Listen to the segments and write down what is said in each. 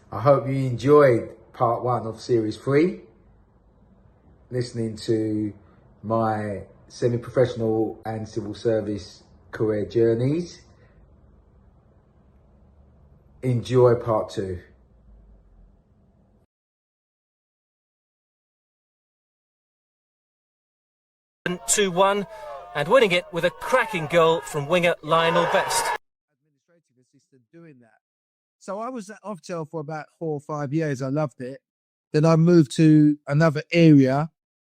I hope you enjoyed part 1 of series 3, listening to my semi-professional and civil service career journeys. Enjoy part 2. 2-1 and winning it with a cracking goal from winger Lionel Best. Administrative assistant doing that. So I was at Oftel for about 4 or 5 years. I loved it. Then I moved to another area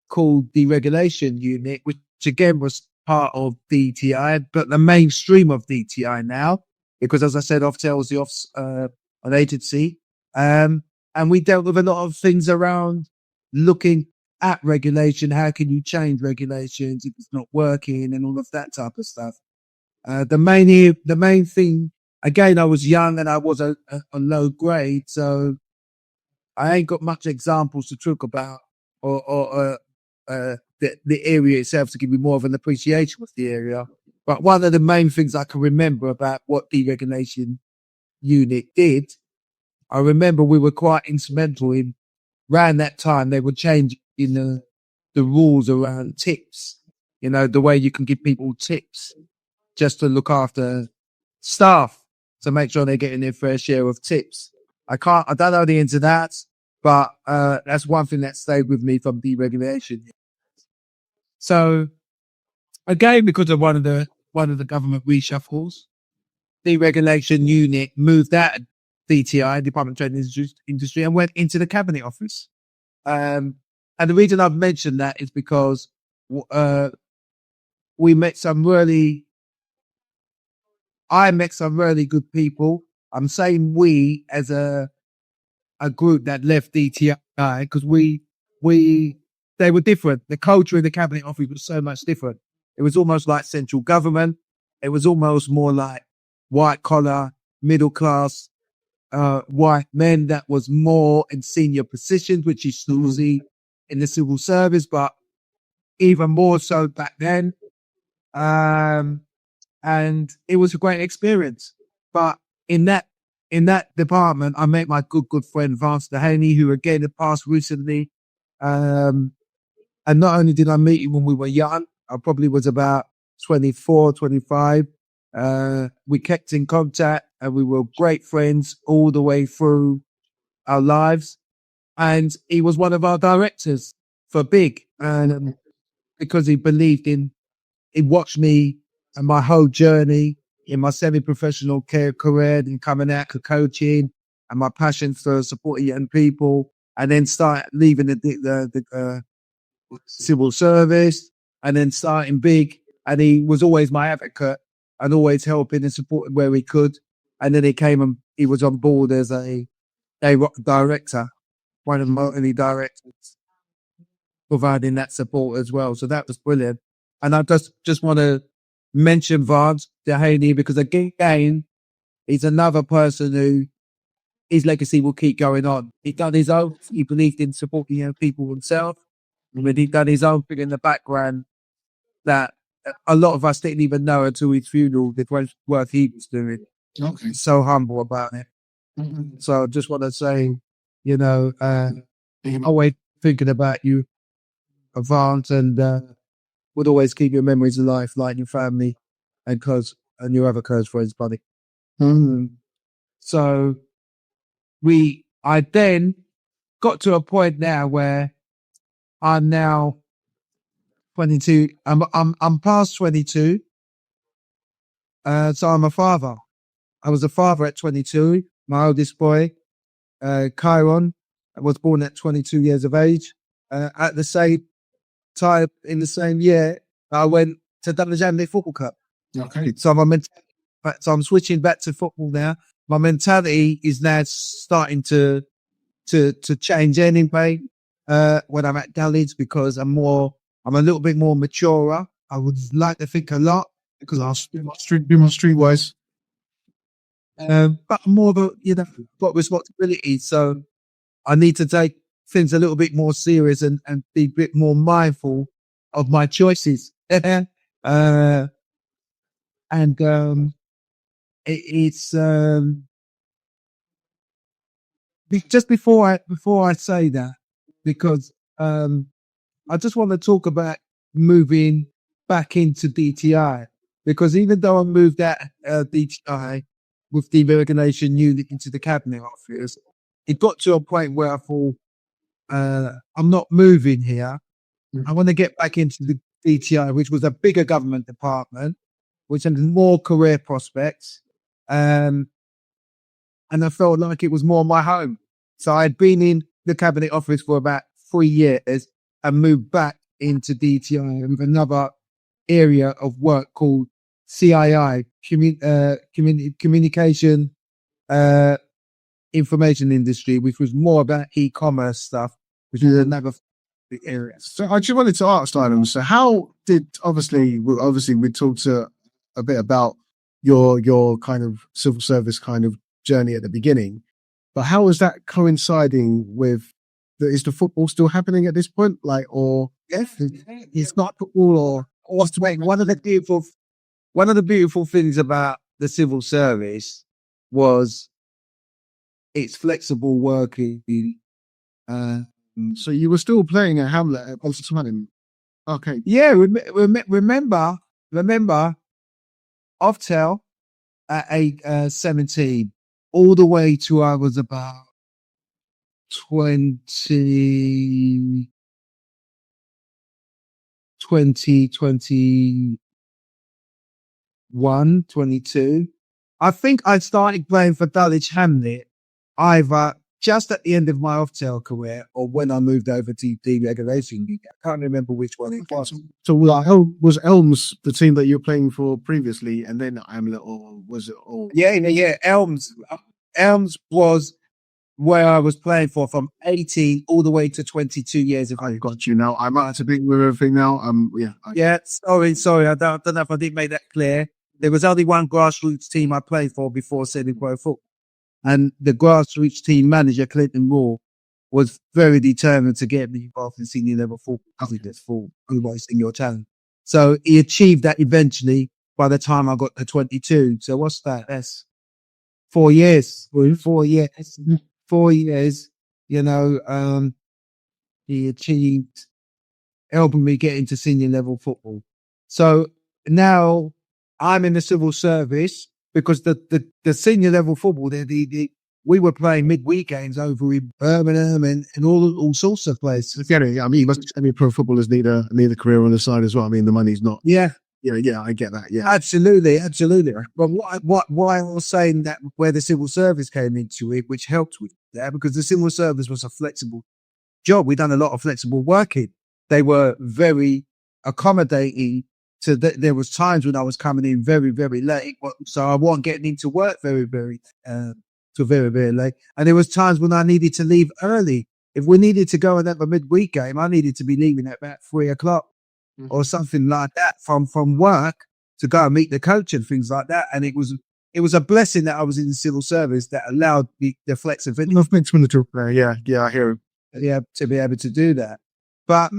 called the regulation unit, which again was part of DTI, but the mainstream of DTI now, because as I said, Oftel is an agency. And we dealt with a lot of things around looking at regulation. How can you change regulations if it's not working and all of that type of stuff. The main thing, again, I was young and I was a low grade, so I ain't got much examples to talk about or the area itself to give you more of an appreciation of the area. But one of the main things I can remember about what deregulation unit did, I remember we were quite instrumental in, around that time, they were changing the rules around tips, the way you can give people tips just to look after staff to make sure they're getting their fair share of tips. I don't know the ins and outs, but that's one thing that stayed with me from deregulation. So again, because of one of the government reshuffles, deregulation unit moved out of DTI, Department of Trade and Industry, and went into the Cabinet Office. And the reason I've mentioned that is because I met some really good people. I'm saying we as a group that left DTI because they were different. The culture in the Cabinet Office was so much different. It was almost like central government. It was almost more like white collar, middle class, white men that was more in senior positions, which is usually in the civil service, but even more so back then. And it was a great experience. But in that department, I met my good friend Vance Dehaney, who again had passed recently. And not only did I meet him when we were young, I probably was about 24, 25. We kept in contact and we were great friends all the way through our lives. And he was one of our directors for BiG. And because he watched me and my whole journey in my semi-professional career and coming out to coaching and my passion for supporting young people, and then start leaving the civil service and then starting BiG. And he was always my advocate and always helping and supporting where he could. And then he was on board as a director, one of the only directors, providing that support as well. So that was brilliant. And I just want to mention Vance Dehaney because again, he's another person who his legacy will keep going on. He done his own. He believed in supporting people himself. But he done his own thing in the background that a lot of us didn't even know until his funeral, the work he was doing. Okay. So humble about it. Mm-hmm. So I just want to say, always thinking about you, Vance, and would always keep your memories alive, like your family and your other close friends, buddy. Mm-hmm. So I then got to a point now where I'm now 22. I'm past 22. So I'm a father. I was a father at 22. My oldest boy, Chiron, was born at 22 years of age. At the same time, in the same year, I went to Dunajambe Football Cup. Okay. So I'm switching back to football now. My mentality is now starting to change anyway. When I'm at Dulwich, because I'm a little bit more mature. I would like to think a lot because I'll be more streetwise. But I'm more of got responsibility. So I need to take things a little bit more serious and be a bit more mindful of my choices. It's just before I say that, because I just want to talk about moving back into DTI, because even though I moved out DTI with the regulation unit into the cabinet office, it got to a point where I thought, I'm not moving here. I want to get back into the DTI, which was a bigger government department, which had more career prospects. And I felt like it was more my home. So I'd been in the cabinet office for about 3 years and moved back into DTI with another area of work called CII, communication, information industry, which was more about e-commerce stuff, which is another area. So I just wanted to ask, Lionel, so how did, obviously we talked a bit about your kind of civil service kind of journey at the beginning, but how is that coinciding with is the football still happening at this point? Like, or Yes, it's not football or what's wait. One of the beautiful things about the civil service was its flexible working. so you were still playing at Hamlet at Bolton? Okay. Yeah, remember Oftel at 17, all the way to I was about 20, 21, 22. I think I started playing for Dulwich Hamlet either just at the end of my Oftel career or when I moved over to deregulation. I can't remember which one it was. So was Elms the team that you were playing for previously, and then Hamlet, or was it all? Yeah. Elms was where I was playing for from 18 all the way to 22 years of I age. got you now. I'm out to be with everything now. Yeah, sorry. I don't know if I didn't make that clear. There was only one grassroots team I played for before semi-pro football. And the grassroots team manager, Clinton Moore, was very determined to get me involved in senior level football. I think that's for wasting your talent. So he achieved that eventually by the time I got to 22. So what's that? That's 4 years. 4 years. 4 years, he achieved helping me get into senior level football. So now I'm in the civil service because the senior level football, we were playing midweek games over in Birmingham and all sorts of places. Yeah, I mean, pro footballers need a career on the side as well. I mean, the money's not. Yeah. Yeah, I get that. Yeah, absolutely. But why I was saying that where the civil service came into it, which helped with that, because the civil service was a flexible job. We done a lot of flexible working. They were very accommodating. So there was times when I was coming in very, very late, so I wasn't getting into work very, very late. And there was times when I needed to leave early. If we needed to go and have a midweek game, I needed to be leaving at about 3:00 or something like that from work to go and meet the coach and things like that. And it was a blessing that I was in the civil service that allowed me the flexibility. Yeah, I hear him. Yeah, to be able to do that. But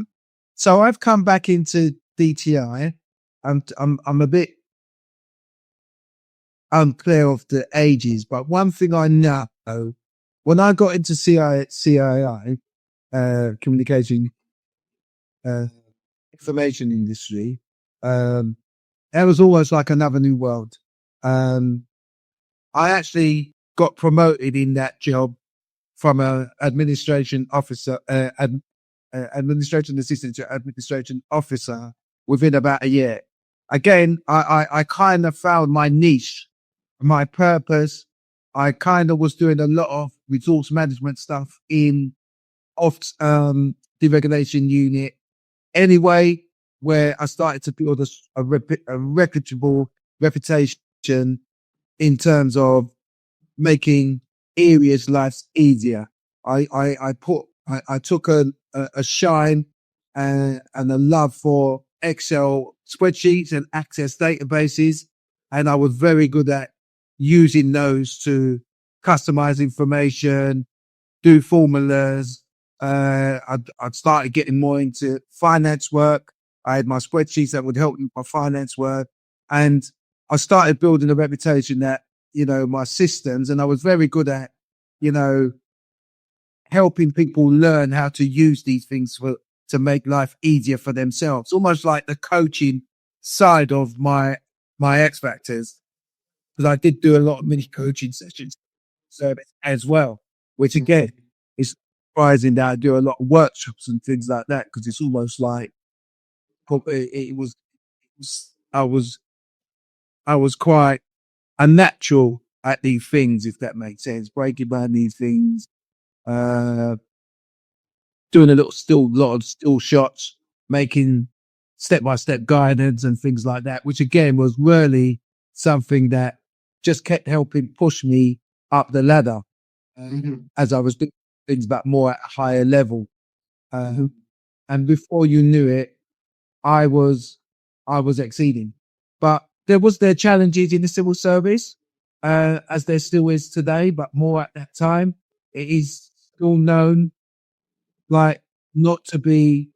so I've come back into DTI. I'm a bit unclear of the ages, but one thing I know, when I got into CII, communication, information industry, that was almost like another new world. I actually got promoted in that job from an administration officer, administration assistant to administration officer within about a year. Again, I kind of found my niche, my purpose. I kind of was doing a lot of resource management stuff in deregulation unit anyway, where I started to build a reputable reputation in terms of making areas' lives easier. I took a shine and a love for Excel spreadsheets and Access databases, and I was very good at using those to customize information, do formulas. I'd started getting more into finance work. I had my spreadsheets that would help with my finance work, and I started building a reputation that, my systems, and I was very good at, helping people learn how to use these things to make life easier for themselves. Almost like the coaching side of my X Factors, because I did do a lot of mini coaching sessions as well, which again is surprising that I do a lot of workshops and things like that, because it's almost like I was quite a natural at these things, if that makes sense, breaking down these things, doing a lot of still shots, making step-by-step guidance and things like that, which again was really something that just kept helping push me up the ladder as I was doing things but more at a higher level. And before you knew it, I was exceeding. But there was their challenges in the civil service, as there still is today, but more at that time. It is still known like not to be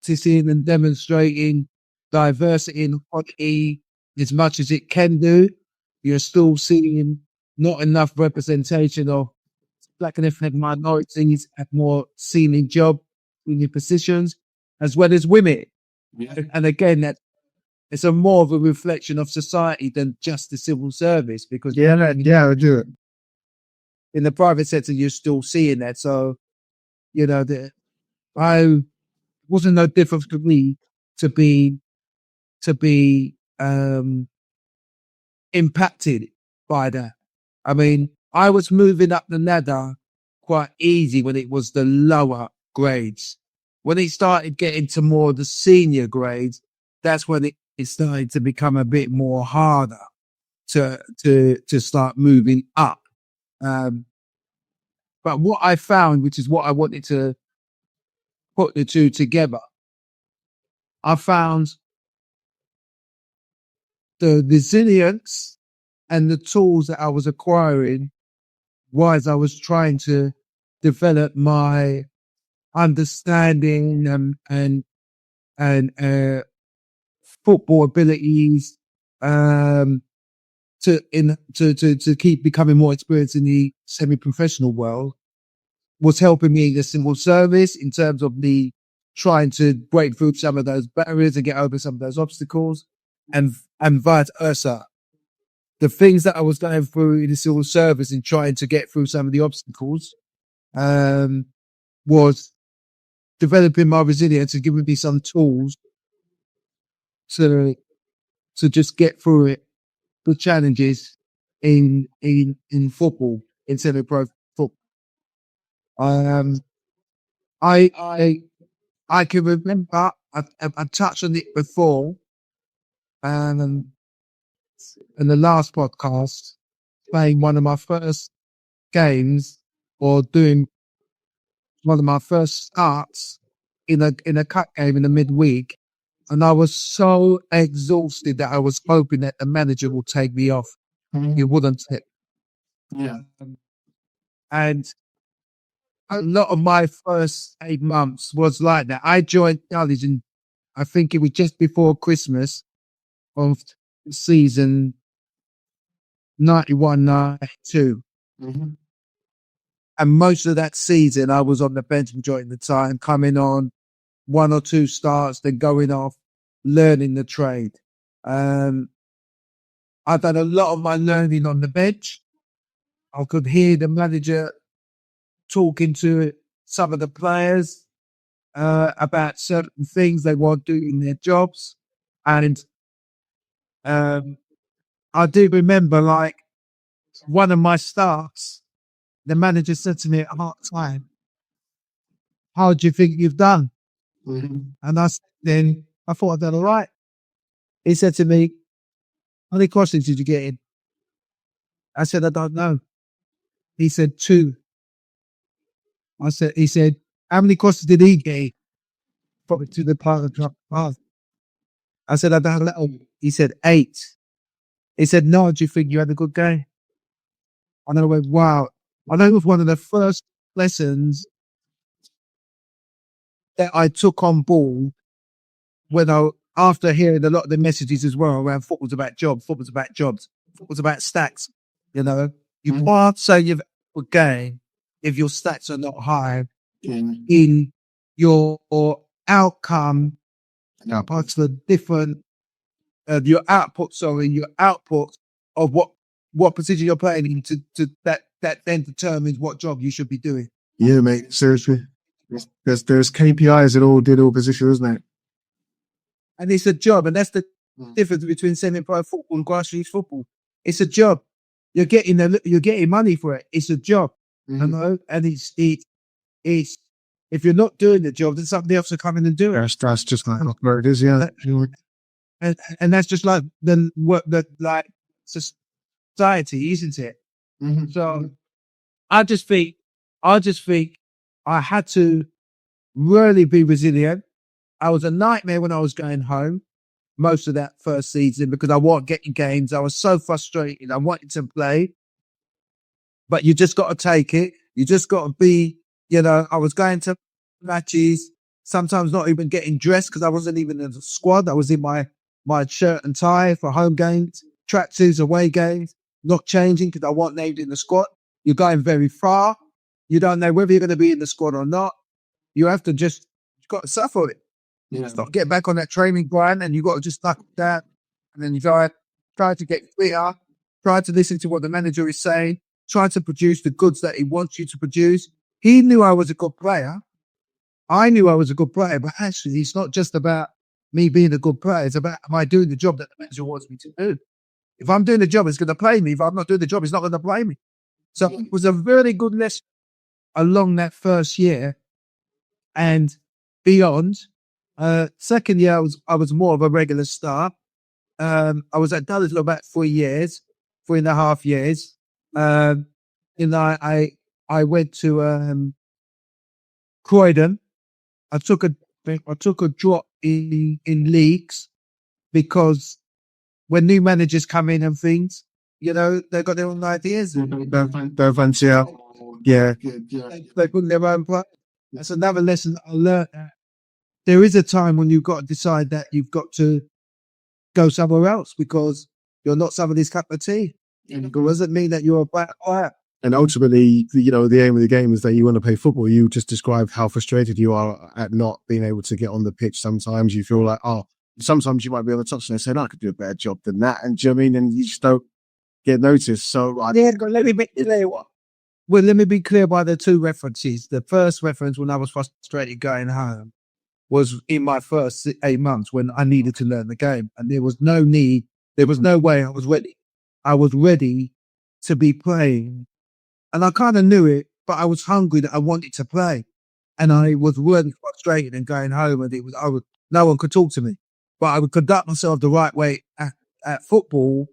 practicing and demonstrating diversity and equality as much as it can do. You're still seeing not enough representation of black and ethnic minorities at more senior positions, as well as women. Yeah. And again, that it's a more of a reflection of society than just the civil service, because I do it. in the private sector, you're still seeing that. So, I wasn't no different for me to be impacted by that. I mean, I was moving up the ladder quite easy when it was the lower grades. When it started getting to more the senior grades, that's when it started to become a bit more harder to start moving up. But what I found, which is what I wanted to put the two together, I found the resilience and the tools that I was acquiring whilst I was trying to develop my understanding and football abilities, to keep becoming more experienced in the semi-professional world, was helping me in the civil service in terms of the trying to break through some of those barriers and get over some of those obstacles, and vice versa. The things that I was going through in the civil service and trying to get through some of the obstacles, was developing my resilience and giving me some tools to just get through it, the challenges in football, in semi-pro football. I can remember, I touched on it before, in the last podcast, playing one of my first games or doing one of my first starts in a cup game in the midweek, and I was so exhausted that I was hoping that the manager would take me off. He wouldn't. Yeah. And a lot of my first 8 months was like that. I joined college, and I think it was just before Christmas of season 91-92. And most of that season, I was on the bench majority of the time, coming on 1 or 2 starts, then going off, learning the trade. I've done a lot of my learning on the bench. I could hear the manager talking to some of the players about certain things they want to do in their jobs. And I do remember, like, one of my starts, the manager said to me at half time, "How do you think you've done?" And I thought I'd done all right. He said to me, "How many crossings did you get in?" I said, "I don't know." He said, 2. He said, "How many crossings did he get in?" Probably to the part of the path. I said, "I don't know." He said, 8. He said, "No, do you think you had a good game?" And I went, wow. I know it was one of the first lessons that I took on board after hearing a lot of the messages as well around football's about jobs, football's about stacks. You can't say you've had a good game if your stats are not high Mm. in your outcome, parts of the different, your output of what position you're playing into that then determines what job you should be doing. Yeah, mate. Seriously, there's KPIs in all positions, isn't it? And it's a job, and that's the Mm. difference between semi-pro football and grassroots football. It's a job. You're getting money for it. It's a job, you know, and it's if you're not doing the job, then somebody else will come in and do it. That's just like where it is, yeah. And that's just like like society, isn't it? Mhm. So I just think I had to really be resilient. I was a nightmare when I was going home most of that first season because I wasn't getting games. I was so frustrated. I wanted to play, but you just got to take it. You just got to be, you know, I was going to matches, sometimes not even getting dressed because I wasn't even in the squad. I was in my shirt and tie for home games, tracksuits, away games, not changing because I wasn't named in the squad. You're going very far. You don't know whether you're going to be in the squad or not. You have to you've got to suffer it. Yeah. Stop, get back on that training grind, and you got to just knuckle down. And then you try to get fitter, try to listen to what the manager is saying, try to produce the goods that he wants you to produce. He knew I was a good player. I knew I was a good player, but actually, it's not just about me being a good player. It's about, am I doing the job that the manager wants me to do? If I'm doing the job, it's going to play me. If I'm not doing the job, it's not going to play me. So it was a very good lesson along that first year and beyond. Second year, I was more of a regular star. I was at Dulwich for about 3.5 years. You know, I went to Croydon. I took a drop in leagues because when new managers come in and things, you know, they've got their own ideas. Don't fancy out. Yeah. They put their own play. That's another lesson that I learned. There is a time when you've got to decide that you've got to go somewhere else because you're not somebody's cup of tea. It doesn't mean that you're a bad player. And ultimately, you know, the aim of the game is that you want to play football. You just described how frustrated you are at not being able to get on the pitch. Sometimes you feel like, sometimes you might be on the touchline and say, I could do a better job than that. And do you know what I mean? And you just don't get noticed. So let me be clear. Well, let me be clear by the two references. The first reference when I was frustrated going home was in my first 8 months when I needed to learn the game. And there was no way I was ready. I was ready to be playing. And I kind of knew it, but I was hungry that I wanted to play. And I was really frustrated and going home and no one could talk to me. But I would conduct myself the right way at football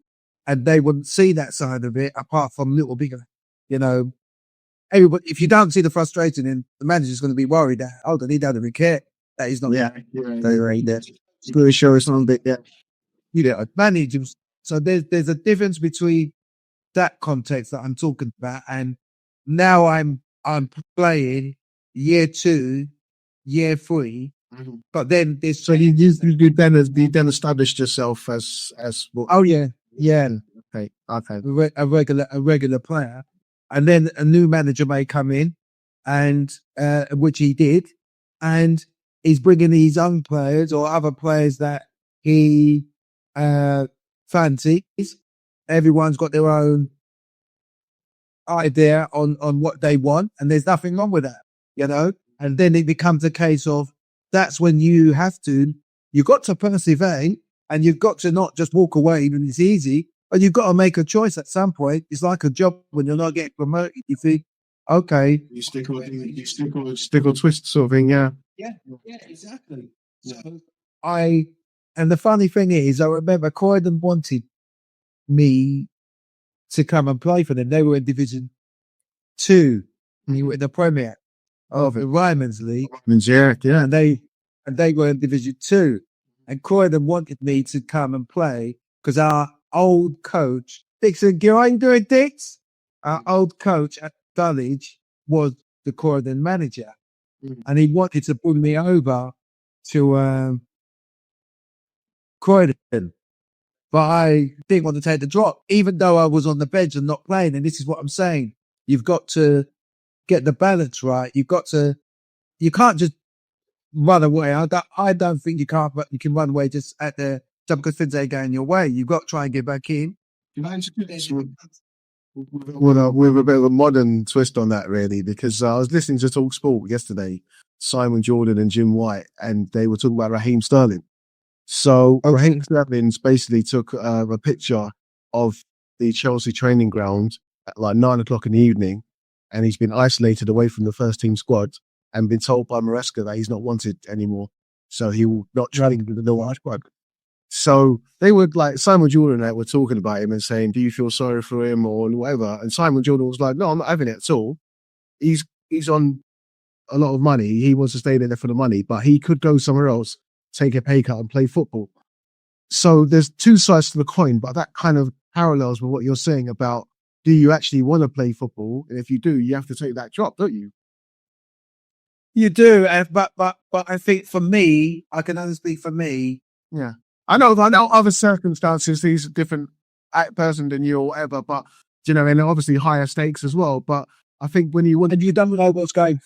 and they wouldn't see that side of it apart from little bigger, you know. Everybody, if you don't see the frustration, then the manager's going to be worried that, he doesn't care that he's not. yeah. It's going to show us on a bit, yeah. You know, managers. So there's a difference between that context that I'm talking about, and now I'm playing year 2, year 3, but then there's So you then established yourself as what? oh yeah, Okay. a regular player, and then a new manager may come in, and which he did, and he's bringing these young players or other players that he fancies. Everyone's got their own idea on what they want, and there's nothing wrong with that, you know. And then it becomes a case of that's when you've got to persevere, and you've got to not just walk away when it's easy, but you've got to make a choice at some point. It's like a job when you're not getting promoted. You think, okay, You stick or twist sort of thing, yeah. yeah, exactly. So and the funny thing is, I remember Croydon wanted me to come and play for them. They were in Division 2. We were in the Premier of the Ryman's League. Yeah. And they were in Division 2. And Croydon wanted me to come and play because our old coach, Dixon, you ain't doing Dix? Our old coach at Dulwich was the Croydon manager. And he wanted to bring me over to Croydon. But I didn't want to take the drop, even though I was on the bench and not playing. And this is what I'm saying. You've got to get the balance right. You can't just run away. I don't think you can't, but you can run away just at the time because things ain't going your way. You've got to try and get back in. With a bit of a modern twist on that, really, because I was listening to Talk Sport yesterday, Simon Jordan and Jim White, and they were talking about Raheem Sterling. So Raheem Sterling's basically took a picture of the Chelsea training ground at like 9 o'clock in the evening, and he's been isolated away from the first team squad and been told by Maresca that he's not wanted anymore. So he will not train with the Little squad. So they were like, Simon Jordan and I were talking about him and saying, do you feel sorry for him or whatever? And Simon Jordan was like, no, I'm not having it at all. He's on a lot of money. He wants to stay there for the money, but he could go somewhere else, take a pay cut and play football. So there's two sides to the coin, but that kind of parallels with what you're saying about, do you actually want to play football? And if you do, you have to take that drop, don't you? You do, but I think for me, I can only speak for me. Yeah. I know other circumstances, he's a different person than you or whatever, but, you know, and obviously higher stakes as well. But I think when you want... And you don't know what's going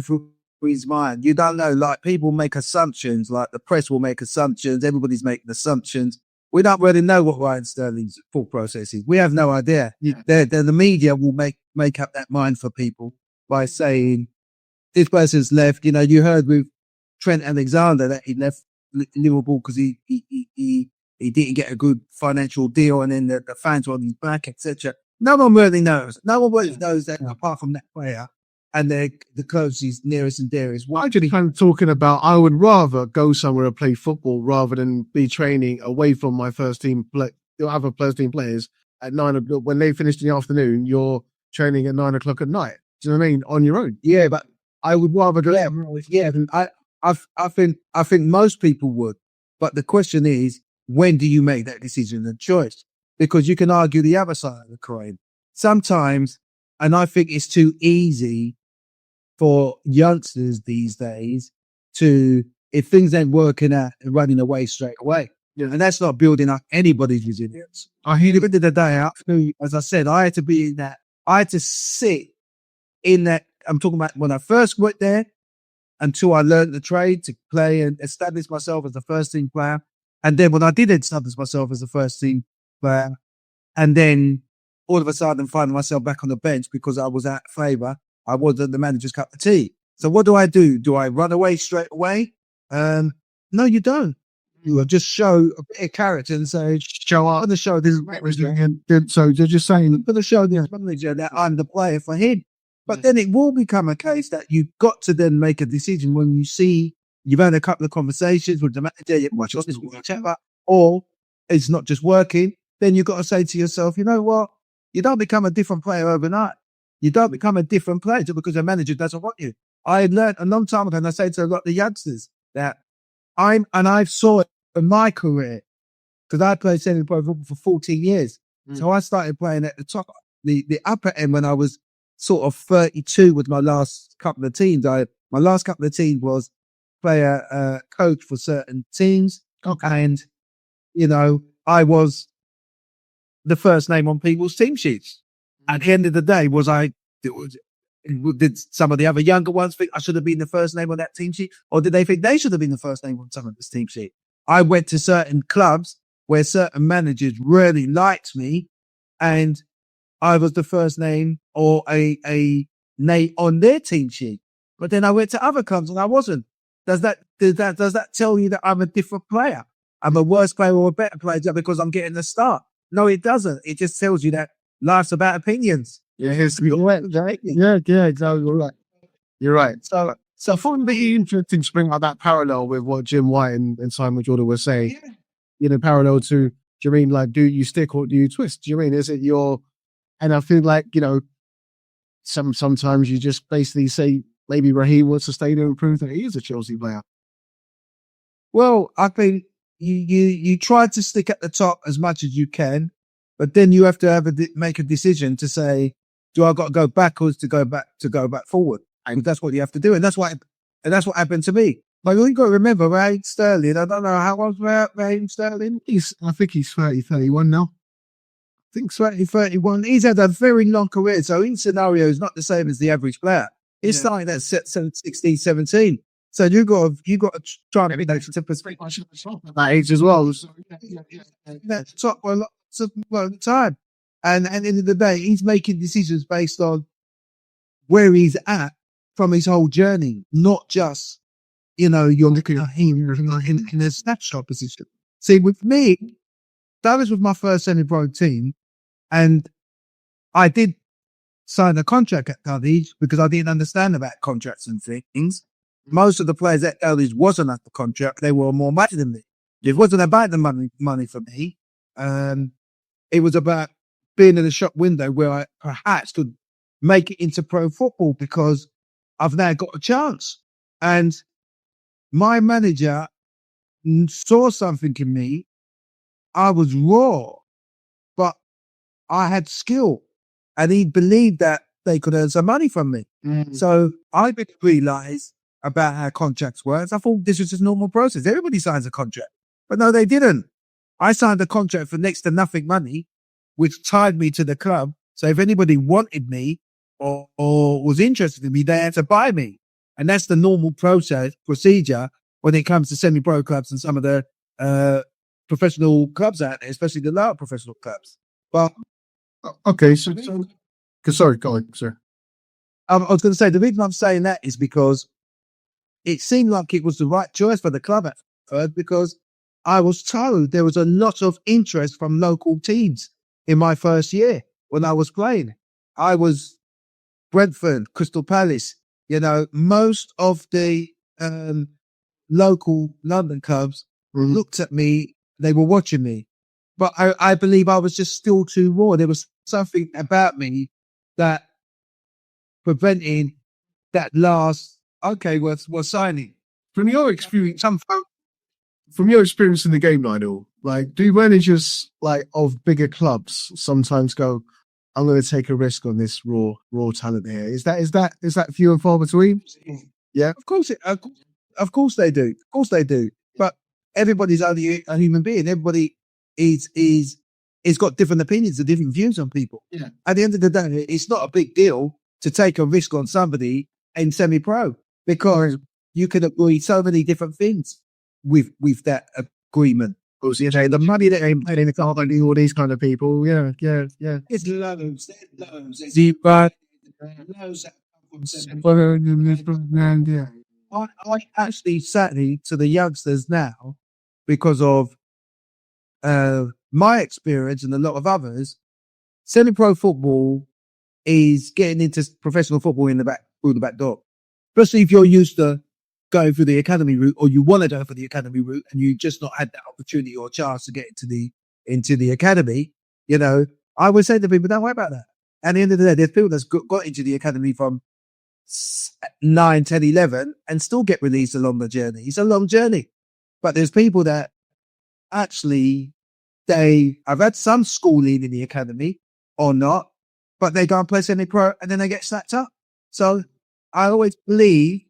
through his mind. You don't know, like, people make assumptions, like the press will make assumptions, everybody's making assumptions. We don't really know what Ryan Sterling's thought process is. We have no idea. Yeah. The media will make up that mind for people by saying, this person's left. You know, you heard with Trent Alexander that he left Liverpool because he didn't get a good financial deal, and then the fans were on his back, etc. No one really knows. No one really knows that apart from that player and the closest, nearest and dearest. I'm just kind of talking about, I would rather go somewhere and play football rather than be training away from my first team, other first team players at 9 o'clock. When they finish in the afternoon, you're training at 9 o'clock at night. Do you know what I mean? On your own. Yeah, but I would rather go. Yeah, I think most people would, but the question is, when do you make that decision and choice? Because you can argue the other side of the coin sometimes, and I think it's too easy for youngsters these days to, if things ain't working out, and running away straight away. Yeah. And that's not building up anybody's resilience. At the end of the day, as I said, I had to be in that. I had to sit in that. I'm talking about when I first went there until I learned the trade to play and establish myself as a first team player. And then when I did establish myself as a first team player, and then all of a sudden finding myself back on the bench because I was out of favour, I wasn't the manager's cup of tea. So what do? Do I run away straight away? No, you don't. You will just show a bit of character and say, show up on the show. This is what we're doing. So you're just saying, I'm going to show this manager that I'm the player for him. But then it will become a case that you've got to then make a decision when you see you've had a couple of conversations with the manager, you watch this, whatever, or it's not just working. Then you've got to say to yourself, you know what? You don't become a different player overnight. You don't become a different player just because the manager doesn't want you. I learned a long time ago, and I say to a lot of the youngsters that I've saw it in my career because I played semi-pro football for 14 years. So I started playing at the top, the upper end when I was sort of 32 with my last couple of teams. My last couple of teams was player coach for certain teams. Okay. And, you know, I was the first name on people's team sheets. At the end of the day, did some of the other younger ones think I should have been the first name on that team sheet? Or did they think they should have been the first name on some of this team sheet? I went to certain clubs where certain managers really liked me, and I was the first name or a name on their team sheet. But then I went to other clubs and I wasn't. Does that tell you that I'm a different player? I'm a worse player or a better player just because I'm getting the start? No, it doesn't. It just tells you that life's about opinions. Yeah, right. Yeah, exactly. You're right. So I thought it'd be interesting to bring out that parallel with what Jim White and Simon Jordan were saying. Yeah. You know, parallel to, do you mean like, do you stick or do you twist? Do you mean, is it your, and I feel like, you know, sometimes you just basically say, maybe Raheem wants to stay there and prove that he is a Chelsea player. Well, I think you try to stick at the top as much as you can, but then you have to make a decision to say, do I got to go backwards to go back forward? And that's what you have to do. And that's what happened to me. Like, you got to remember, Raheem Sterling, I don't know how old Raheem Sterling. I think he's 30, 31 now. think 31. He's had a very long career. So in scenario is not the same as the average player. He's starting at 16, 17. So you got to try to be to perspective that age as well. So, that's top for a lot of the time. And at the end of the day, he's making decisions based on where he's at from his whole journey, not just, you're looking at him in a snapshot position. See, with me, that was with my first semi-pro team, and I did sign a contract at college because I didn't understand about contracts and things. Most of the players at college wasn't at the contract; they were more money than me. It wasn't about the money for me. It was about being in the shop window where I perhaps could make it into pro football because I've now got a chance. And my manager saw something in me. I was raw, but I had skill, and he believed that they could earn some money from me. So I didn't realize about how contracts work. I thought this was just normal process. Everybody signs a contract, but no, they didn't. I signed a contract for next to nothing money, which tied me to the club. So if anybody wanted me or was interested in me, they had to buy me. And that's the normal procedure when it comes to semi-pro clubs and some of the professional clubs out there, especially the lower professional clubs. But okay, so sorry, go on, sir. I was going to say, the reason I'm saying that is because it seemed like it was the right choice for the club at first, because I was told there was a lot of interest from local teams in my first year when I was playing. I was Brentford, Crystal Palace, most of the local London clubs looked at me, they were watching me. But I believe I was just still too raw. There was something about me that preventing that last, we're signing. From your experience, in the game, Lionel, like, do managers of bigger clubs sometimes go, I'm going to take a risk on this raw talent here? Is that few and far between? Yeah, of course they do. Of course they do. But everybody's only a human being. Everybody is got different opinions and different views on people. Yeah. At the end of the day, it's not a big deal to take a risk on somebody in semi-pro, because you can agree so many different things with that agreement. Because the money that ain't playing in the car, all these kind of people. Yeah. It's loads. I actually sadly to the youngsters now, because of my experience and a lot of others, semi-pro football is getting into professional football through the back door. Especially if you're used to going through the academy route, or you want to go for the academy route, and you just not had that opportunity or chance to get into the academy. I would say to people, don't worry about that. At the end of the day, there's people that's got into the academy from 9, 10, 11 and still get released along the journey. It's a long journey. But there's people that actually, I've had some schooling in the academy or not, but they go and play semi-pro and then they get snapped up. So I always believe,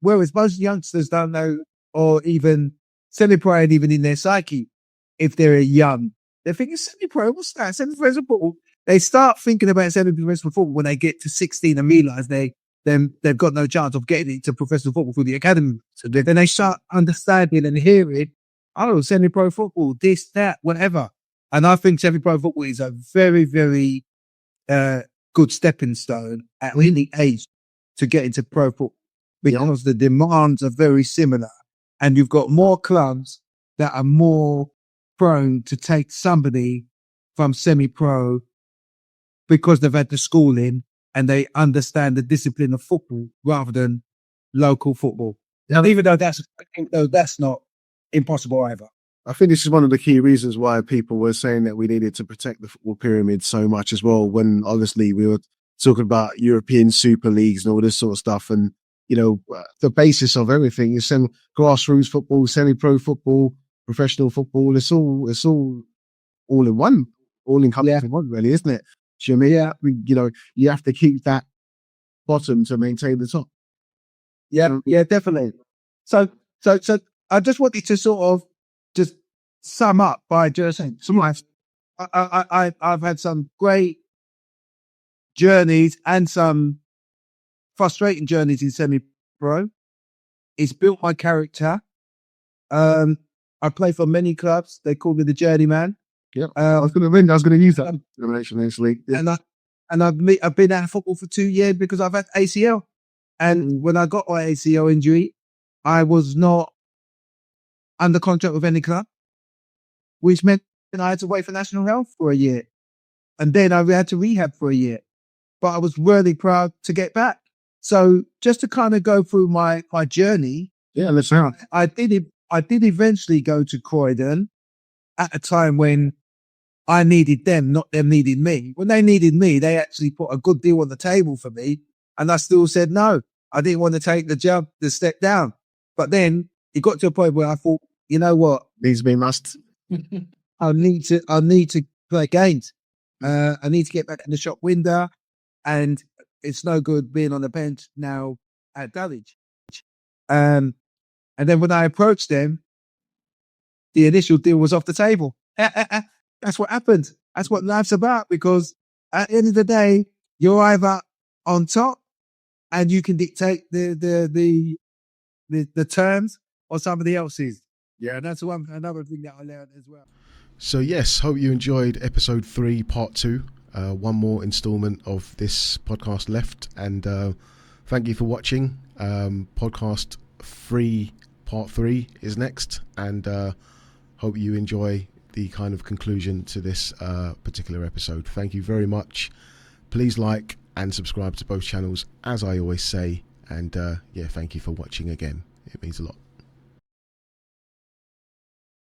whereas most youngsters don't know, or even semi-pro and even in their psyche, if they're young, they're thinking semi-pro, what's that? Semi-professional football. They start thinking about semi-professional football when they get to 16 and realize they've got no chance of getting into professional football through the academy. So then they start understanding and hearing, semi-pro football, this, that, whatever. And I think semi-pro football is a very, very good stepping stone at any age to get into pro football, because the demands are very similar, and you've got more clubs that are more prone to take somebody from semi-pro because they've had the schooling and they understand the discipline of football rather than local football. Yeah. Even though that's not impossible either. I think this is one of the key reasons why people were saying that we needed to protect the football pyramid so much as well, when obviously we were talking about European Super Leagues and all this sort of stuff. And, the basis of everything is grassroots football, semi-pro football, professional football. It's all in one, all encompassing one, really, isn't it? Do you know what I mean? You have to keep that bottom to maintain the top. Yeah, definitely. So I just wanted to sort of just sum up by just saying, I've had some great journeys and some frustrating journeys in semi-pro. It's built my character. I play for many clubs. They call me the journeyman. Yeah, I was going to use that relation actually. Yeah. And I've been out of football for 2 years because I've had ACL. And when I got my ACL injury, I was not under contract with any club, which meant I had to wait for national health for a year. And then I had to rehab for a year. But I was really proud to get back. So just to kind of go through my journey. Yeah, let's hear it. I did eventually go to Croydon at a time when I needed them, not them needing me. When they needed me, they actually put a good deal on the table for me. And I still said no. I didn't want to take the step down. But then it got to a point where I thought, you know what? Needs to be must. I need to play games. I need to get back in the shop window. And it's no good being on the bench now at Dulwich. And then when I approached them, the initial deal was off the table. That's what happened. That's what life's about, because at the end of the day, you're either on top and you can dictate the terms, or somebody else is. Yeah, and that's another thing that I learned as well. So yes, hope you enjoyed episode 3, part 2. One more installment of this podcast left, and thank you for watching. Podcast 3, part 3 is next, and hope you enjoy the kind of conclusion to this particular episode. Thank you very much. Please like and subscribe to both channels, as I always say, and yeah, thank you for watching again. It means a lot.